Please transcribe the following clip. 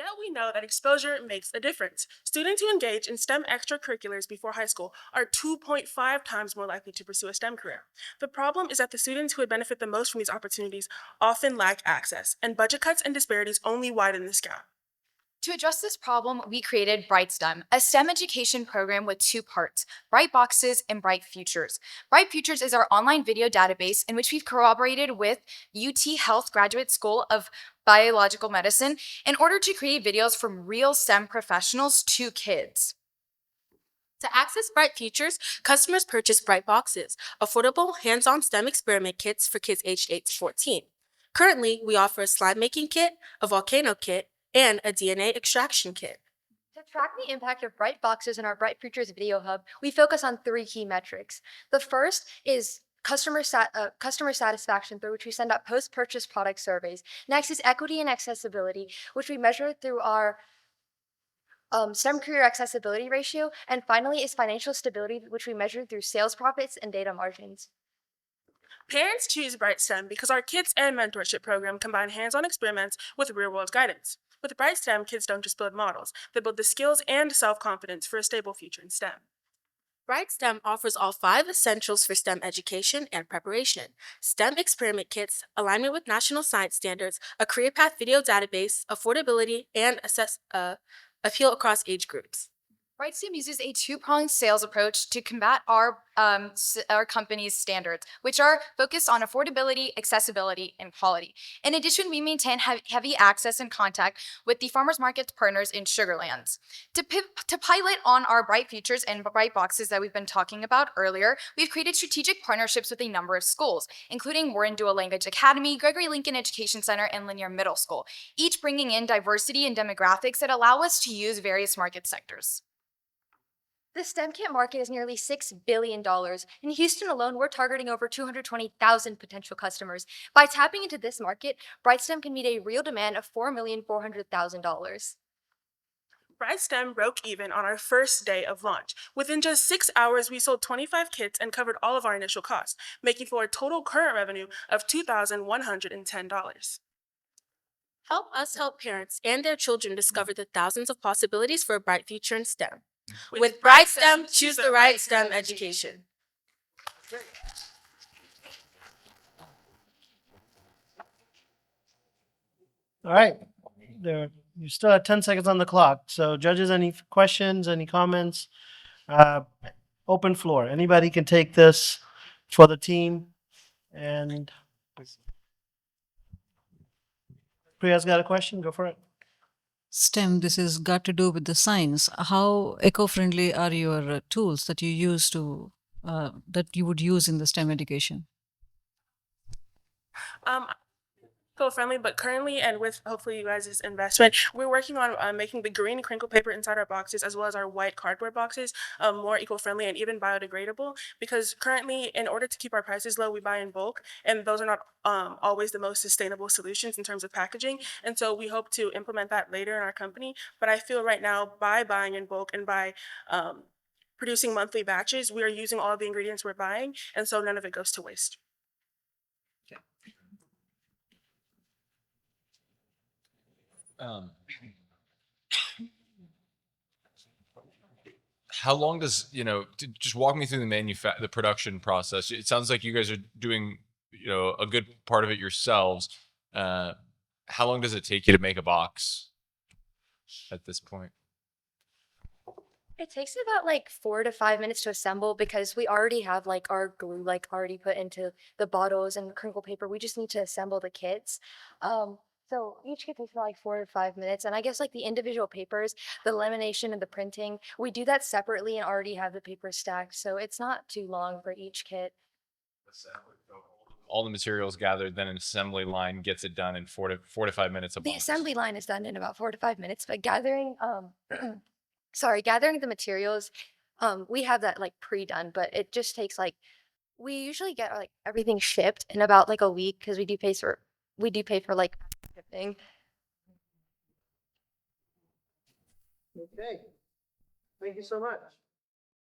Yet we know that exposure makes a difference. Students who engage in STEM extracurriculars before high school are 2.5 times more likely to pursue a STEM career. The problem is that the students who would benefit the most from these opportunities often lack access, and budget cuts and disparities only widen this gap. To address this problem, we created BrightSTEM, a STEM education program with two parts, Bright Boxes and Bright Futures. Bright Futures is our online video database in which we've collaborated with UT Health Graduate School of Biological Medicine in order to create videos from real STEM professionals to kids. To access Bright Futures, customers purchase Bright Boxes, affordable hands-on STEM experiment kits for kids aged 8 to 14. Currently, we offer a slime making kit, a volcano kit, and a DNA extraction kit. To track the impact of Bright Boxes in our Bright Futures Video Hub, we focus on three key metrics. The first is customer satisfaction, through which we send out post-purchase product surveys. Next is equity and accessibility, which we measure through our STEM career accessibility ratio. And finally is financial stability, which we measure through sales profits and data margins. Parents choose Bright STEM because our Kids and Mentorship program combine hands-on experiments with real-world guidance. With Bright STEM, kids don't just build models, they build the skills and self-confidence for a stable future in STEM. Bright STEM offers all 5 essentials for STEM education and preparation: STEM experiment kits, alignment with national science standards, a career path video database, affordability, and appeal across age groups. BrightSTEM uses a two-pronged sales approach to combat our company's standards, which are focused on affordability, accessibility, and quality. In addition, we maintain heavy access and contact with the farmers market partners in Sugarlands. To pilot on our Bright Futures and Bright Boxes that we've been talking about earlier, we've created strategic partnerships with a number of schools, including Warren Dual Language Academy, Gregory Lincoln Education Center, and Linear Middle School, each bringing in diversity and demographics that allow us to use various market sectors. The STEM kit market is nearly $6 billion. In Houston alone, we're targeting over 220,000 potential customers. By tapping into this market, BrightSTEM can meet a real demand of $4,400,000. Bright STEM broke even on our first day of launch. Within just 6 hours, we sold 25 kits and covered all of our initial costs, making for a total current revenue of $2,110. Help us help parents and their children discover the thousands of possibilities for a bright future in STEM. With Bright STEM, choose the right STEM education. All right. You still have 10 seconds on the clock. So judges, any questions, any comments? Open floor. Anybody can take this for the team. And Priya's got a question. Go for it. STEM, this has got to do with the science. How eco-friendly are your tools that you use to that you would use in the STEM education? Friendly, but currently, and with hopefully you guys' investment, we're working on making the green crinkle paper inside our boxes as well as our white cardboard boxes more eco-friendly and even biodegradable, because currently, in order to keep our prices low, we buy in bulk, and those are not always the most sustainable solutions in terms of packaging, and so we hope to implement that later in our company. But I feel right now, by buying in bulk and by producing monthly batches, we are using all of the ingredients we're buying, and so none of it goes to waste. How long does, just walk me through the production process. It sounds like you guys are doing, a good part of it yourselves. How long does it take you to make a box at this point? It takes about like 4 to 5 minutes to assemble because we already have like our glue already put into the bottles and crinkle paper. We just need to assemble the kits. So each kit takes about like 4 to 5 minutes. And I guess like the individual papers, the lamination and the printing, we do that separately and already have the paper stacked. So it's not too long for each kit. All the materials gathered, then an assembly line gets it done in 4 to 5 minutes. The assembly line is done in about 4 to 5 minutes, but gathering gathering the materials, we have that like pre-done, but it just takes like, we usually get like everything shipped in about like a week because we do pay for like shipping. Okay. Thank you so much.